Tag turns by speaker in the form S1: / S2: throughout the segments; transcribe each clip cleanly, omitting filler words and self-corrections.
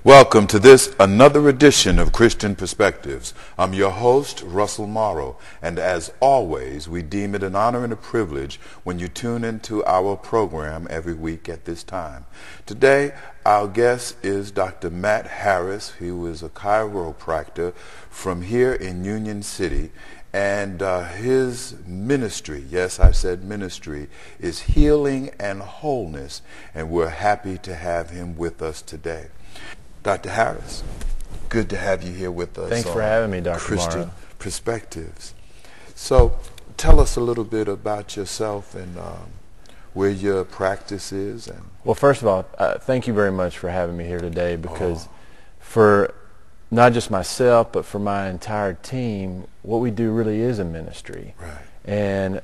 S1: Welcome to this another edition of Christian Perspectives. I'm your host, Russell Morrow, and as always, we deem it an honor and a privilege when you tune into our program every week at this time. Today, our guest is Dr. Matt Harris, who is a chiropractor from here in Union City, and his ministry, yes, I said ministry, is Healing and Wholeness, and we're happy to have him with us today. Dr. Harris, good to have you here with us.
S2: Thanks for having me, Dr.
S1: Christian
S2: Morrow.
S1: Perspectives. So tell us a little bit about yourself and where your practice is.
S2: Well, first of all, thank you very much for having me here today, because for not just myself, but for my entire team, what we do really is a ministry.
S1: Right.
S2: And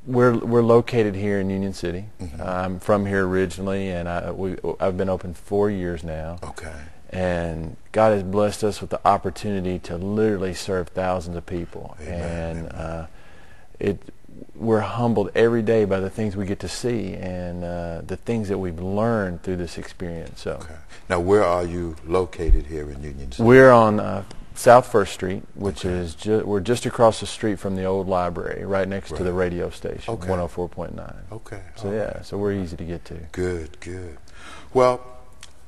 S2: we're located here in Union City.
S1: Mm-hmm.
S2: I'm from here originally, and I've been open 4 years now.
S1: Okay.
S2: And God has blessed us with the opportunity to literally serve thousands of people.
S1: Amen.
S2: And we're humbled every day by the things we get to see and the things that we've learned through this experience. So,
S1: okay. Now, where are you located here in Union City?
S2: we're on South First Street, which is we're just across the street from the old library, right next to the radio station, 104.9.
S1: Okay.
S2: So yeah, so we're easy to get to.
S1: Good, good. Well,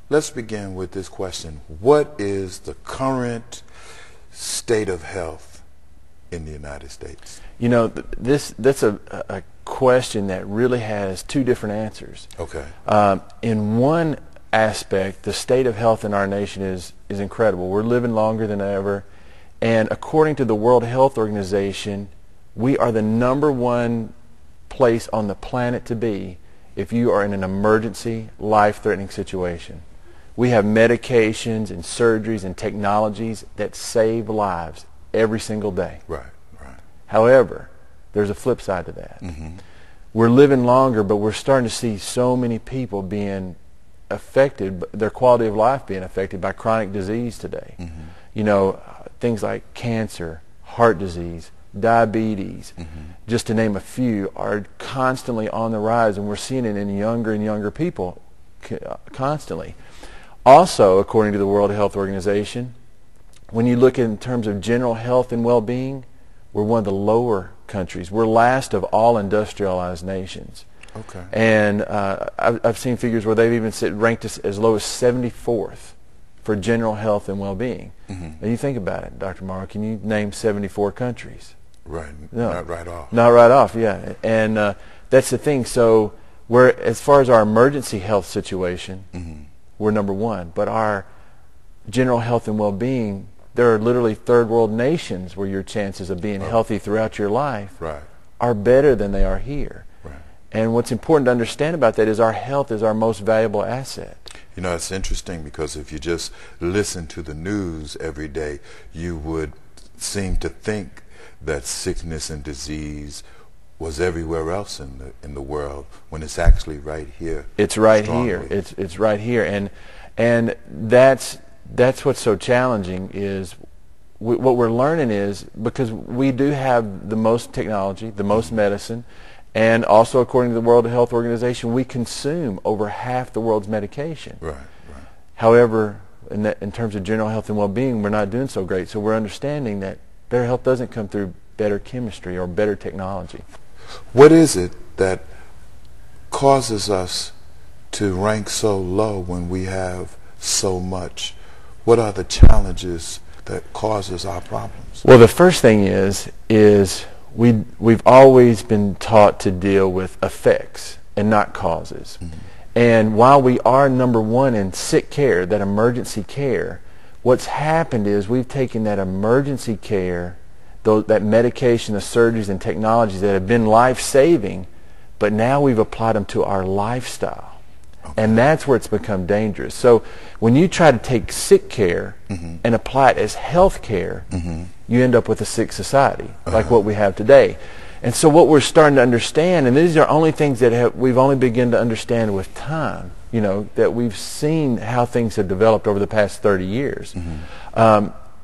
S1: let's begin with this question. What is the current state of health in the United States?
S2: You know, that's a question that really has two different answers.
S1: Okay.
S2: In one aspect, the state of health in our nation is incredible. We're living longer than ever, and according to the World Health Organization, we are the #1 place on the planet to be if you are in an emergency, life-threatening situation. We have medications and surgeries and technologies that save lives every single day.
S1: Right, right.
S2: However, there's a flip side to that.
S1: Mm-hmm. We're
S2: living longer, but we're starting to see so many people being affected, their quality of life being affected by chronic disease today.
S1: Mm-hmm.
S2: You know, things like cancer, heart disease, diabetes, just to name a few, are constantly on the rise, and we're seeing it in younger and younger people constantly. Also, according to the World Health Organization, when you look in terms of general health and well-being, we're one of the lower countries. We're last of all industrialized nations.
S1: Okay.
S2: And I've seen figures where they've even ranked us as low as 74th for general health and well-being.
S1: Mm-hmm.
S2: Now you think about it, Dr. Morrow, can you name 74 countries?
S1: Right.
S2: No.
S1: Not right off.
S2: Not right off, yeah. And that's the thing. So as far as our emergency health situation, we're #1. But our general health and well-being, there are literally third world nations where your chances of being healthy throughout your life are better than they are here. And what's important to understand about that is our health is our most valuable asset.
S1: You know, it's interesting because if you just listen to the news every day, you would seem to think that sickness and disease was everywhere else in the world, when it's actually right here.
S2: It's right here. It's right here, and that's what's so challenging is what we're learning is, because we do have the most technology, the most medicine. And also, according to the World Health Organization, we consume over half the world's medication.
S1: Right, right.
S2: However, in terms of general health and well-being, we're not doing so great. So we're understanding that better health doesn't come through better chemistry or better technology.
S1: What is it that causes us to rank so low when we have so much? What are the challenges that causes our problems?
S2: Well, the first thing is we've always been taught to deal with effects and not causes. And while we are #1 in sick care, that emergency care, what's happened is we've taken that emergency care, that medication, the surgeries and technologies that have been life-saving, but now we've applied them to our lifestyle. Okay. And that's where it's become dangerous. So when you try to take sick care and apply it as health care, you end up with a sick society, like what we have today. And so what we're starting to understand, and these are only things that we've only begun to understand with time, you know, that we've seen how things have developed over the past 30 years,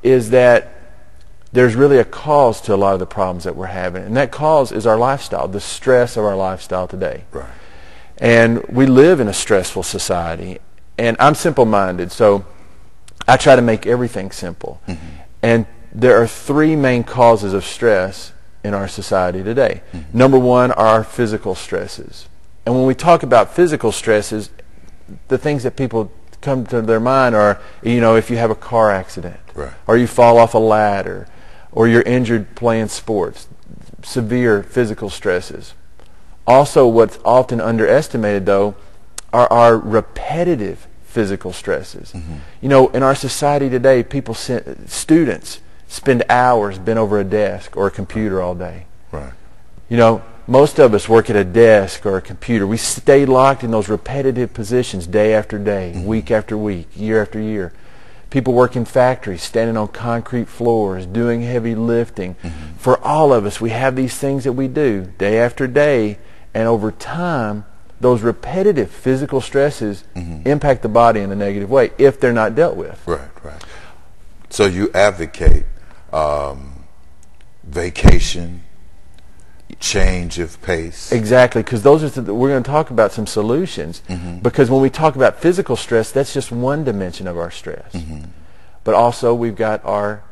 S2: is that there's really a cause to a lot of the problems that we're having. And that cause is our lifestyle, the stress of our lifestyle today.
S1: Right.
S2: And we live in a stressful society. And I'm simple-minded, so I try to make everything simple. Mm-hmm. And there are three main causes of stress in our society today. Mm-hmm. Number one are our physical stresses. And when we talk about physical stresses, the things that people come to their mind are, if you have a car accident, right, or you fall off a ladder, or you're injured playing sports, severe physical stresses. Also, what's often underestimated, though, are our repetitive physical stresses. Mm-hmm. In our society today, students spend hours bent over a desk or a computer all day.
S1: Right.
S2: Most of us work at a desk or a computer. We stay locked in those repetitive positions day after day, mm-hmm, week after week, year after year. People work in factories, standing on concrete floors, doing heavy lifting. Mm-hmm. For all of us, we have these things that we do day after day, and over time, those repetitive physical stresses, mm-hmm, impact the body in a negative way if they're not dealt with.
S1: Right, right. So you advocate vacation, change of pace.
S2: Exactly, because those are we're going to talk about some solutions. Mm-hmm. Because when we talk about physical stress, that's just one dimension of our stress. Mm-hmm. But also we've got our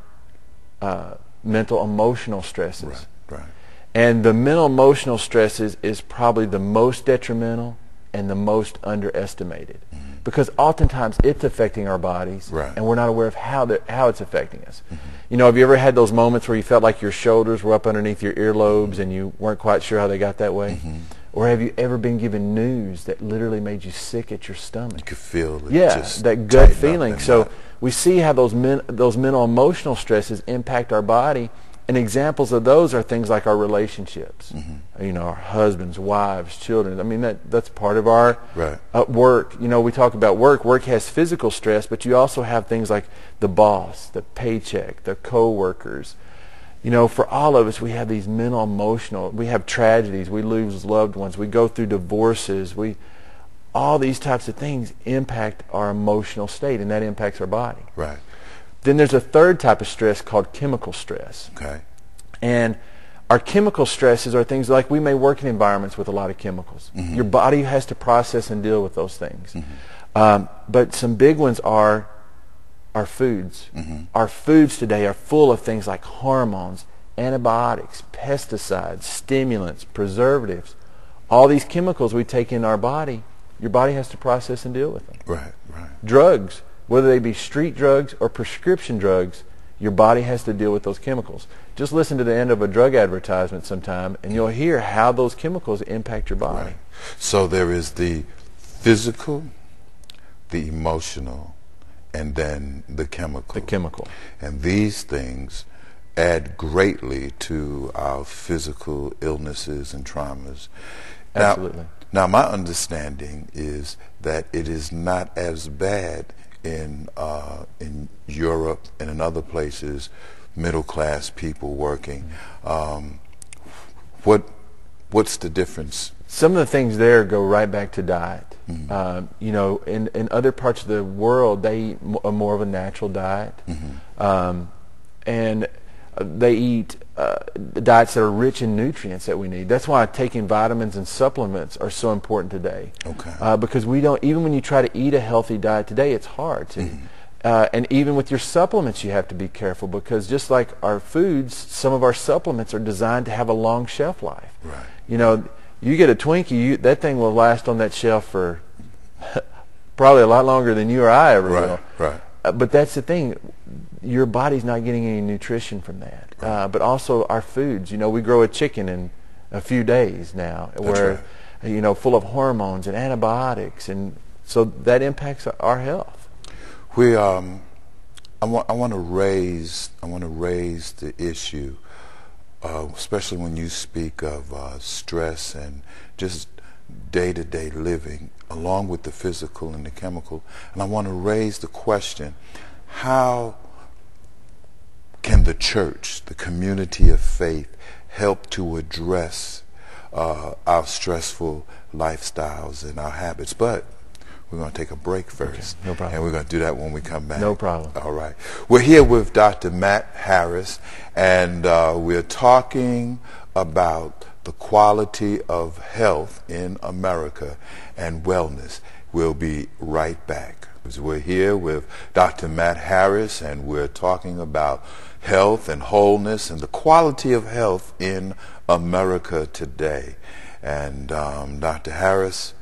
S2: mental emotional stresses.
S1: Right, right.
S2: And the mental emotional stresses is probably the most detrimental and the most underestimated. Mm-hmm. Because oftentimes it's affecting our bodies, right, and we're not aware of how it's affecting us. Mm-hmm. Have you ever had those moments where you felt like your shoulders were up underneath your earlobes, mm-hmm, and you weren't quite sure how they got that way? Mm-hmm. Or have you ever been given news that literally made you sick at your stomach?
S1: You could feel it.
S2: Yeah, that gut feeling. So we see how those mental emotional stresses impact our body. And examples of those are things like our relationships, mm-hmm, our husbands, wives, children. I mean, that's part of our right, work. We talk about work. Work has physical stress, but you also have things like the boss, the paycheck, the co-workers. For all of us, we have these mental, emotional, we have tragedies, we lose loved ones, we go through divorces, all these types of things impact our emotional state, and that impacts our body.
S1: Right.
S2: Then there's a third type of stress called chemical stress.
S1: Okay.
S2: And our chemical stresses are things like we may work in environments with a lot of chemicals. Mm-hmm. Your body has to process and deal with those things. Mm-hmm. But some big ones are our foods. Mm-hmm. Our foods today are full of things like hormones, antibiotics, pesticides, stimulants, preservatives. All these chemicals we take in our body, your body has to process and deal with them.
S1: Right, right.
S2: Drugs, whether they be street drugs or prescription drugs, your body has to deal with those chemicals. Just listen to the end of a drug advertisement sometime, and you'll hear how those chemicals impact your body.
S1: Right. So there is the physical, the emotional, and then the chemical.
S2: The chemical.
S1: And these things add greatly to our physical illnesses and traumas.
S2: Absolutely.
S1: Now my understanding is that it is not as bad in Europe and in other places, middle-class people working. What's the difference?
S2: Some of the things there go right back to diet. Mm-hmm. In other parts of the world, they eat more of a natural diet. Mm-hmm. And they eat diets that are rich in nutrients that we need. That's why taking vitamins and supplements are so important today.
S1: Okay.
S2: Because even when you try to eat a healthy diet today, it's hard to. Mm-hmm. And even with your supplements, you have to be careful, because just like our foods, some of our supplements are designed to have a long shelf life.
S1: Right.
S2: You get a Twinkie, that thing will last on that shelf for probably a lot longer than you or I ever will.
S1: Right.
S2: But that's the thing. Your body's not getting any nutrition from that. Right. But also our foods. We grow a chicken in a few days now, where full of hormones and antibiotics, and so that impacts our health.
S1: I want to raise the issue, especially when you speak of stress and just day-to-day living, along with the physical and the chemical. And I want to raise the question: how can the church, the community of faith, help to address our stressful lifestyles and our habits? But we're going to take a break first.
S2: Okay, no problem.
S1: And we're going to do that when we come back.
S2: No problem.
S1: All right. We're here with Dr. Matt Harris, and we're talking about the quality of health in America and wellness. We'll be right back. We're here with Dr. Matt Harris, and we're talking about health and wholeness and the quality of health in America today. And Dr. Harris,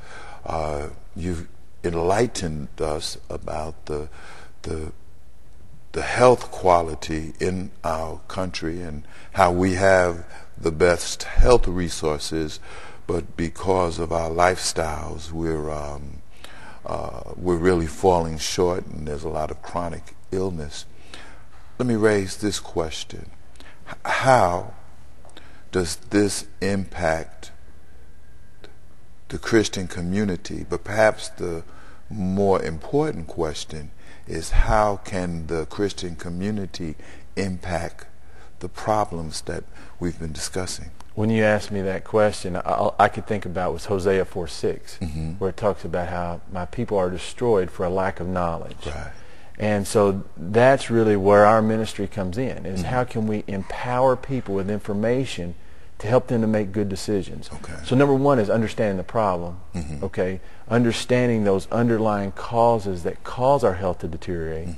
S1: you've enlightened us about the health quality in our country and how we have the best health resources, but because of our lifestyles, we're really falling short, and there's a lot of chronic illness. Let me raise this question. How does this impact the Christian community? But perhaps the more important question is, how can the Christian community impact the problems that we've been discussing?
S2: When you asked me that question, I could think about was Hosea 4:6, where it talks about how my people are destroyed for a lack of knowledge.
S1: Right.
S2: And so that's really where our ministry comes in, is how can we empower people with information to help them to make good decisions.
S1: Okay.
S2: So number one is understanding the problem, okay? Understanding those underlying causes that cause our health to deteriorate.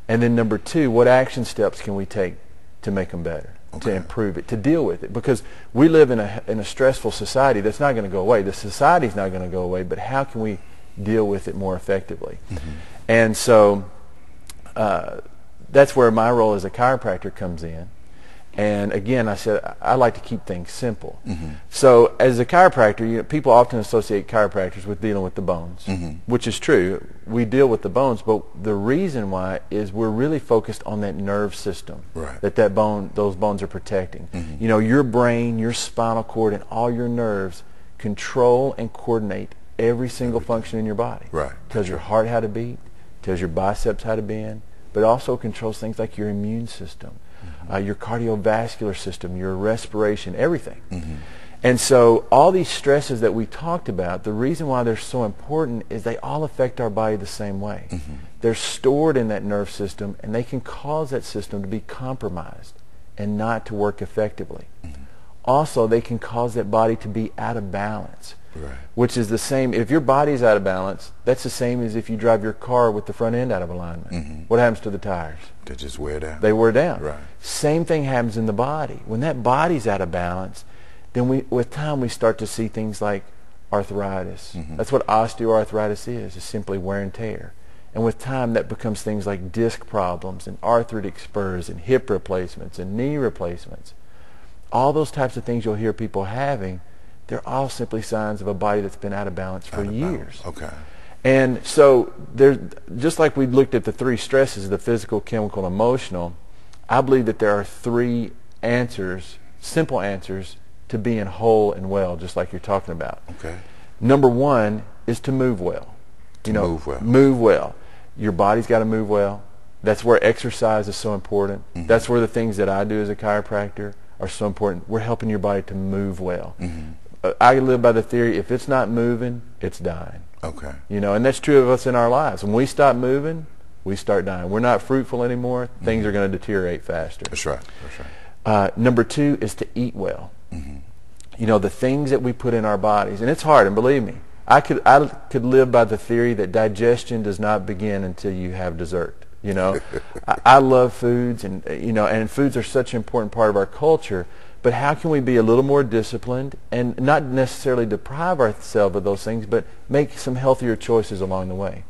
S2: And then number two, what action steps can we take to make them better, to improve it, to deal with it? Because we live in a stressful society that's not going to go away. The society's not going to go away, but how can we deal with it more effectively? And so that's where my role as a chiropractor comes in. And again, I said I like to keep things simple. So as a chiropractor, people often associate chiropractors with dealing with the bones, which is true. We deal with the bones, but the reason why is we're really focused on that nerve system those bones are protecting. You know, your brain, your spinal cord, and all your nerves control and coordinate every single function in your body.
S1: Right.
S2: Tells your heart how to beat, tells your biceps how to bend, but also controls things like your immune system, your cardiovascular system, your respiration, everything. And so all these stresses that we talked about, the reason why they're so important is they all affect our body the same way. They're stored in that nerve system, and they can cause that system to be compromised and not to work effectively. Also, they can cause that body to be out of balance. Which is the same, if your body's out of balance, that's the same as if you drive your car with the front end out of alignment. What happens to the tires?
S1: They just wear down.
S2: They wear down.
S1: Right.
S2: Same thing happens in the body. When that body's out of balance, then with time we start to see things like arthritis. That's what osteoarthritis is simply wear and tear. And with time that becomes things like disc problems and arthritic spurs and hip replacements and knee replacements. All those types of things you'll hear people having, they're all simply signs of a body that's been out of balance for years. And so just like we looked at the three stresses, the physical, chemical, and emotional, I believe that there are three answers, simple answers, to being whole and well, just like you're talking about. Number one is to move well. Move well. Your body's got to move well. That's where exercise is so important. That's where the things that I do as a chiropractor are so important. We're helping your body to move well. I live by the theory, if it's not moving, it's dying. And that's true of us in our lives. When we stop moving, we start dying. We're not fruitful anymore. Things are going to deteriorate faster.
S1: That's right.
S2: Number two is to eat well. The things that we put in our bodies, and it's hard, and believe me, I could live by the theory that digestion does not begin until you have dessert. I love foods, and foods are such an important part of our culture. But how can we be a little more disciplined and not necessarily deprive ourselves of those things, but make some healthier choices along the way?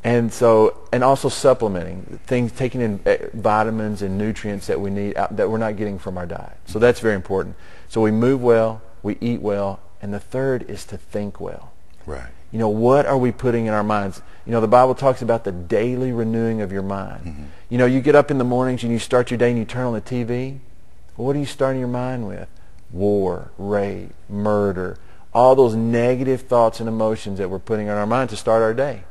S2: And also supplementing things, taking in vitamins and nutrients that we need that we're not getting from our diet. So that's very important. So we move well, we eat well, and the third is to think well. What are we putting in our minds? The Bible talks about the daily renewing of your mind. You get up in the mornings and you start your day and you turn on the TV. What are you starting your mind with? War, rape, murder, all those negative thoughts and emotions that we're putting on our mind to start our day.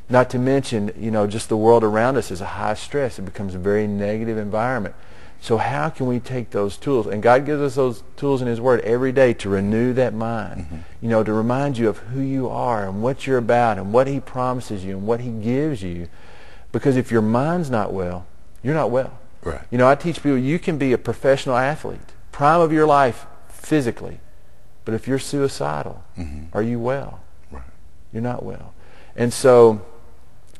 S2: Not to mention, just the world around us is a high stress. It becomes a very negative environment. So how can we take those tools? And God gives us those tools in His Word every day to renew that mind, to remind you of who you are and what you're about and what He promises you and what He gives you. Because if your mind's not well, you're not well. I teach people you can be a professional athlete, prime of your life physically, but if you're suicidal, are you well? you're not well. And so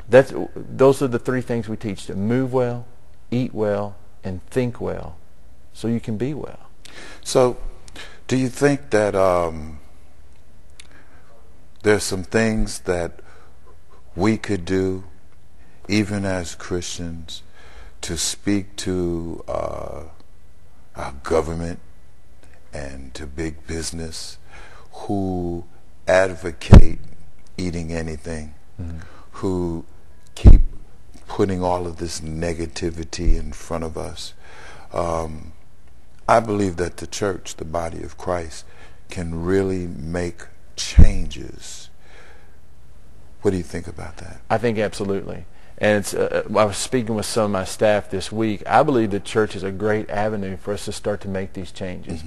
S2: those are the three things we teach: to move well, eat well, and think well, so you can be well.
S1: So, do you think that there's some things that we could do, even as Christians, to speak to our government and to big business who advocate eating anything, who keep putting all of this negativity in front of us? I believe that the church, the body of Christ, can really make changes. What do you think about that?
S2: I think absolutely. And it's, I was speaking with some of my staff this week. I believe the church is a great avenue for us to start to make these changes.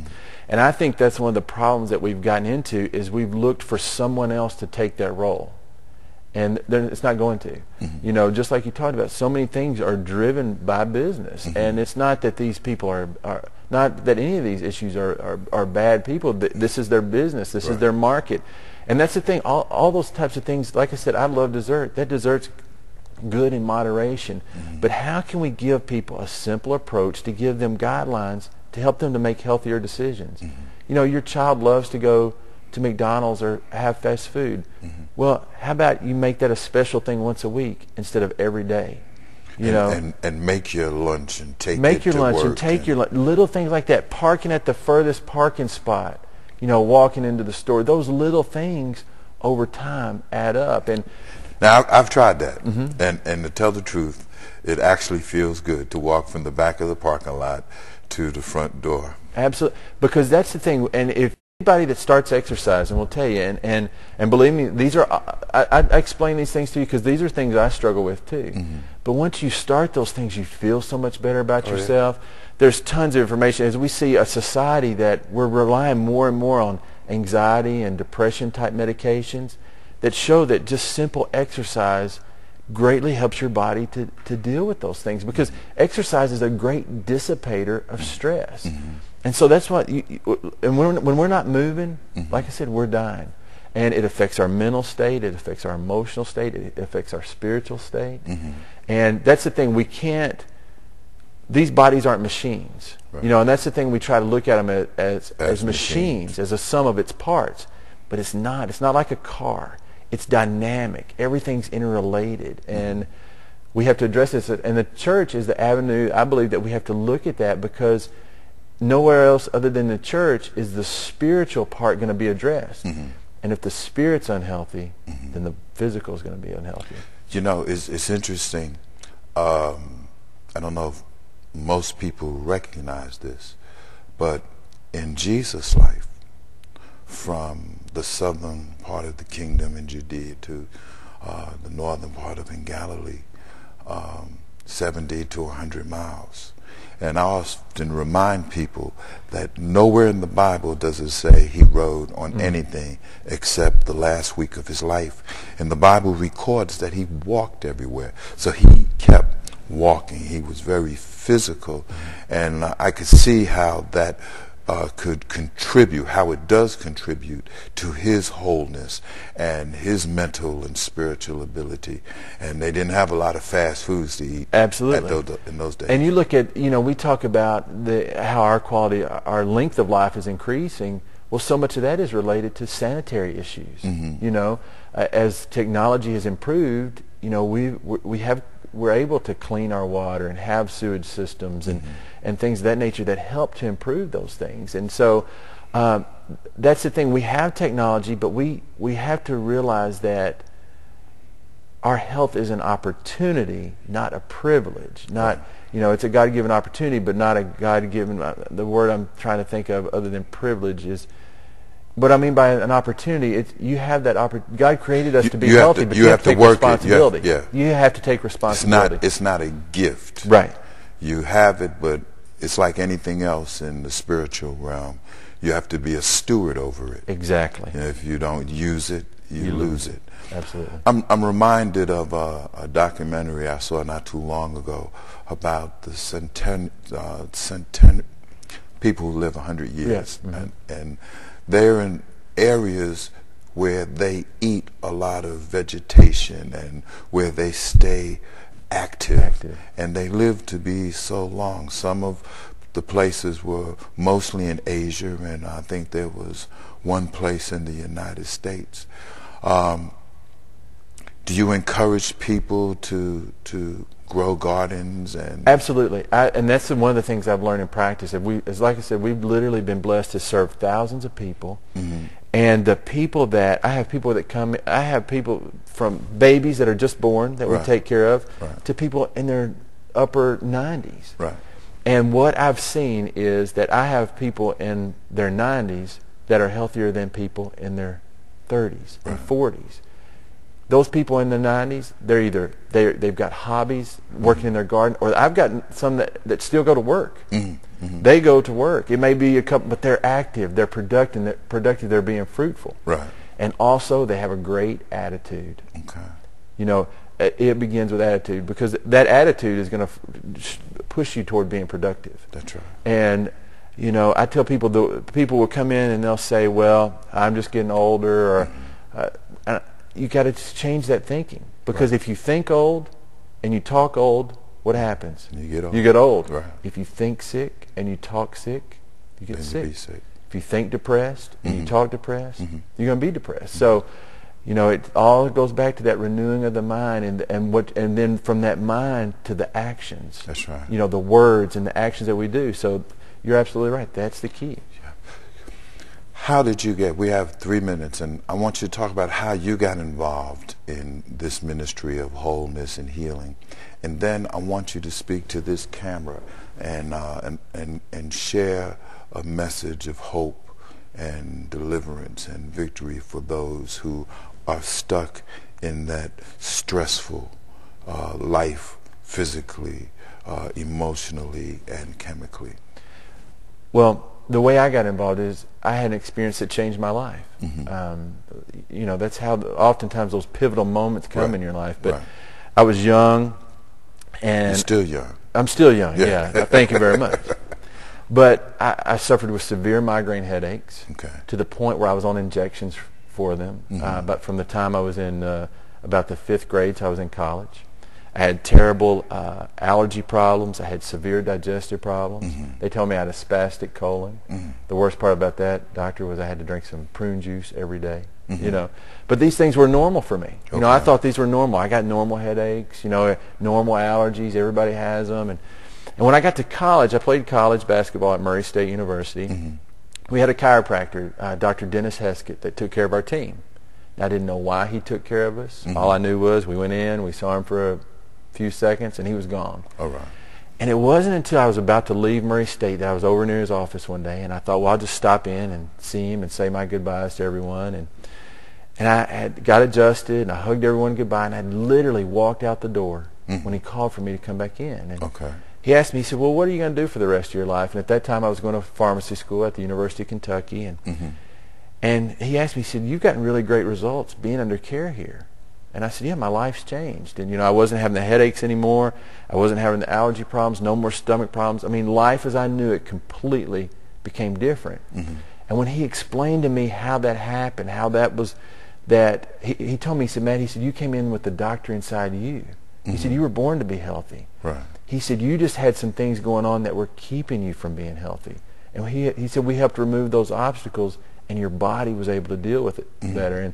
S2: And I think that's one of the problems that we've gotten into, is we've looked for someone else to take that role. And it's not going to. You know, just like you talked about, so many things are driven by business. And it's not that these people are not that any of these issues are bad people. This is their business. This is their market. And that's the thing. All those types of things, like I said, I love dessert. That dessert's good in moderation. But how can we give people a simple approach to give them guidelines to help them to make healthier decisions? You know, your child loves to go to McDonald's or have fast food. Well, how about you make that a special thing once a week instead of every day? You know,
S1: and make your lunch and take
S2: make
S1: it
S2: your lunch
S1: to work
S2: and take your little things like that. Parking at the furthest parking spot. You know, walking into the store. Those little things over time add up. And
S1: now I've tried that, and to tell the truth, it actually feels good to walk from the back of the parking lot to the front door.
S2: Absolutely, because that's the thing. And if anybody that starts exercising will tell you, and believe me, these are I explain these things to you because these are things I struggle with too. But once you start those things, you feel so much better about yourself. There's tons of information. As we see a society that we're relying more and more on anxiety and depression type medications that show that just simple exercise greatly helps your body to deal with those things, because exercise is a great dissipator of stress. And so that's what and when we're not moving, like I said, we're dying. And it affects our mental state, it affects our emotional state, it affects our spiritual state. And that's the thing, we can't, these bodies aren't machines. You know, and that's the thing, we try to look at them as machines, as a sum of its parts. But it's not. It's not like a car. It's dynamic. Everything's interrelated. And we have to address this. And the church is the avenue, I believe, that we have to look at that, because nowhere else other than the church is the spiritual part going to be addressed. And if the spirit's unhealthy, then the physical is going to be unhealthy.
S1: You know, it's interesting. I don't know if most people recognize this, but in Jesus' life, from the southern part of the kingdom in Judea to the northern part of in Galilee, 70 to 100 miles. And I often remind people that nowhere in the Bible does it say he rode on anything except the last week of his life. And the Bible records that he walked everywhere. So he kept walking. He was very physical. And I could see how that could contribute, how it does contribute to his wholeness and his mental and spiritual ability. And they didn't have a lot of fast foods to eat.
S2: Absolutely.
S1: In those days.
S2: And you look at, you know, we talk about how our quality, our length of life is increasing. Well, so much of that is related to sanitary issues. You know, as technology has improved, you know, we're able to clean our water and have sewage systems and things of that nature that help to improve those things. And so that's the thing. We have technology, but we have to realize that our health is an opportunity, not a privilege. Not, you know, it's a God-given opportunity, but not a God-given, the word I'm trying to think of other than privilege is, what I mean by an opportunity, it's, you have that opportunity. God created us to be healthy, but you have to take responsibility. You have to take responsibility.
S1: It's not a gift.
S2: Right.
S1: You have it, but it's like anything else in the spiritual realm. You have to be a steward over it.
S2: Exactly.
S1: And if you don't use it, you lose it.
S2: Absolutely.
S1: I'm reminded of a documentary I saw not too long ago about the people who live 100 years.
S2: Yes.
S1: And they're in areas where they eat a lot of vegetation and where they stay active. And they live to be so long. Some of the places were mostly in Asia, and I think there was one place in the United States. Do you encourage people to grow gardens? And
S2: absolutely, and that's one of the things I've learned in practice. As like I said, we've literally been blessed to serve thousands of people, and the people that I have people from babies that are just born that we take care of, to people in their upper 90s.
S1: Right.
S2: And what I've seen is that I have people in their 90s that are healthier than people in their 30s and 40s. Those people in the 90s, they've got hobbies, working in their garden, or I've got some that still go to work. They go to work. It may be a couple, but they're active, they're productive, they're being fruitful.
S1: Right.
S2: And also they have a great attitude.
S1: Okay.
S2: You know, it begins with attitude, because that attitude is going to push you toward being productive.
S1: That's right.
S2: And you know, I tell people, people will come in and they'll say, well, I'm just getting older, or you got to change that thinking, because if you think old and you talk old, what happens?
S1: You get old.
S2: You get old.
S1: Right.
S2: If you think sick and you talk sick, you get sick.
S1: You be sick.
S2: If you think depressed and you talk depressed, you're going to be depressed. So, you know, it all goes back to that renewing of the mind, and then from that mind to the actions.
S1: That's right.
S2: You know, the words and the actions that we do. So you're absolutely right. That's the key.
S1: How did you we have 3 minutes, and I want you to talk about how you got involved in this ministry of wholeness and healing. And then I want you to speak to this camera and share a message of hope and deliverance and victory for those who are stuck in that stressful life, physically, emotionally, and chemically.
S2: Well, the way I got involved is I had an experience that changed my life. You know, that's how oftentimes those pivotal moments come in your life. But I was young, and
S1: you're still young.
S2: I'm still young. Yeah. Thank you very much. But I suffered with severe migraine headaches to the point where I was on injections for them. But from the time I was in about the 5th grade till I was in college. I had terrible allergy problems. I had severe digestive problems. They told me I had a spastic colon. The worst part about that, doctor, was I had to drink some prune juice every day. You know, but these things were normal for me. You know, I thought these were normal. I got normal headaches. You know, normal allergies. Everybody has them. And when I got to college, I played college basketball at Murray State University. We had a chiropractor, Dr. Dennis Heskett, that took care of our team. I didn't know why he took care of us. All I knew was we went in, we saw him for a few seconds, and he was gone. All right. And it wasn't until I was about to leave Murray State that I was over near his office one day, and I thought, well, I'll just stop in and see him and say my goodbyes to everyone. And I had got adjusted, and I hugged everyone goodbye, and I literally walked out the door when he called for me to come back in. And he asked me, he said, well, what are you going to do for the rest of your life? And at that time, I was going to pharmacy school at the University of Kentucky. And he asked me, he said, you've gotten really great results being under care here. And I said, yeah, my life's changed. And, you know, I wasn't having the headaches anymore. I wasn't having the allergy problems, no more stomach problems. I mean, life as I knew it completely became different. And when he explained to me how that happened, how that was, that he told me, he said, Matt, he said, you came in with the doctor inside you. He said, you were born to be healthy. Right. He said, you just had some things going on that were keeping you from being healthy. And he said, we helped remove those obstacles, and your body was able to deal with it better.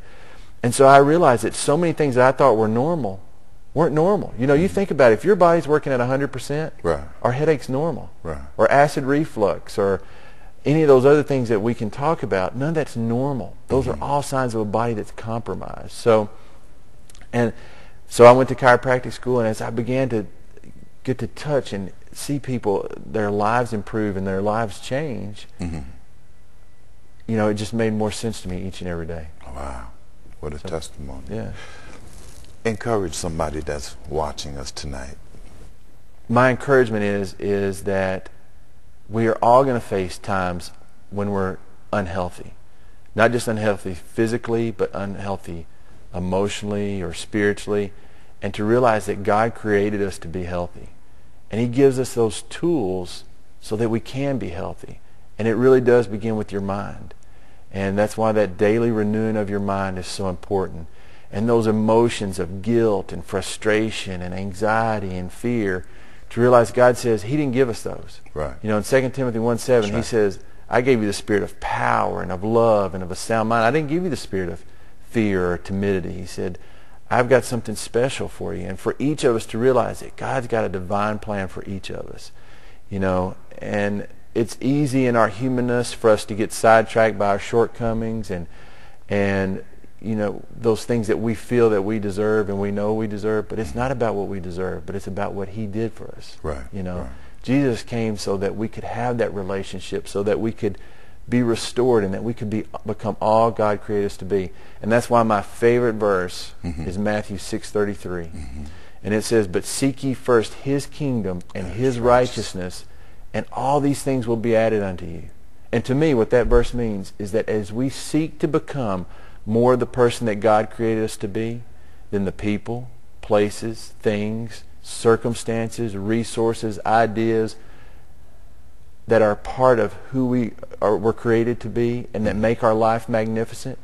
S2: And so I realized that so many things that I thought were normal weren't normal. You know, you think about it, if your body's working at 100%, our headache's normal. Or acid reflux, or any of those other things that we can talk about, none of that's normal. Those are all signs of a body that's compromised. So I went to chiropractic school, and as I began to get to touch and see people, their lives improve and their lives change, you know, it just made more sense to me each and every day.
S1: Wow. What a testimony.
S2: Yeah.
S1: Encourage somebody that's watching us tonight.
S2: My encouragement is that we are all going to face times when we're unhealthy. Not just unhealthy physically, but unhealthy emotionally or spiritually. And to realize that God created us to be healthy. And He gives us those tools so that we can be healthy. And it really does begin with your mind. And that's why that daily renewing of your mind is so important. And those emotions of guilt and frustration and anxiety and fear, to realize God says He didn't give us those.
S1: Right.
S2: You know, in 2 Timothy 1:7, He says, I gave you the spirit of power and of love and of a sound mind. I didn't give you the spirit of fear or timidity. He said, I've got something special for you. And for each of us to realize that God's got a divine plan for each of us. You know, and it's easy in our humanness for us to get sidetracked by our shortcomings and you know, those things that we feel that we deserve and we know we deserve, but it's not about what we deserve, but it's about what He did for us.
S1: Right.
S2: You know,
S1: right.
S2: Jesus came so that we could have that relationship, so that we could be restored and that we could become all God created us to be. And that's why my favorite verse is Matthew 6:33. And it says, but seek ye first His kingdom and His righteousness, and all these things will be added unto you. And to me, what that verse means is that as we seek to become more the person that God created us to be, then the people, places, things, circumstances, resources, ideas that are part of who we're created to be and that make our life magnificent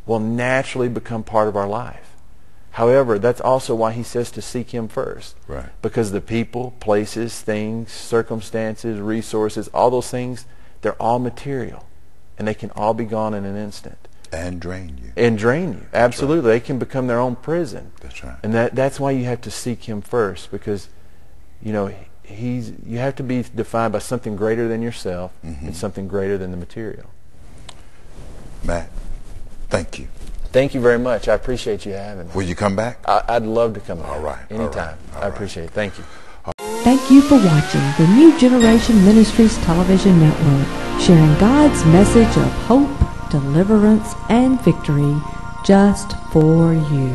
S2: will naturally become part of our life. However, that's also why He says to seek Him first.
S1: Right.
S2: Because the people, places, things, circumstances, resources, all those things, they're all material. And they can all be gone in an instant.
S1: And drain you.
S2: And drain you. Absolutely. Right. They can become their own prison.
S1: That's right.
S2: And that's why you have to seek Him first, because, you know, you have to be defined by something greater than yourself and something greater than the material.
S1: Matt, thank you.
S2: Thank you very much. I appreciate you having me.
S1: Will you come back?
S2: I'd love to come back.
S1: All right.
S2: Anytime.
S1: All right.
S2: I appreciate it. Thank you.
S3: Thank you for watching the New Generation Ministries Television Network, sharing God's message of hope, deliverance, and victory just for you.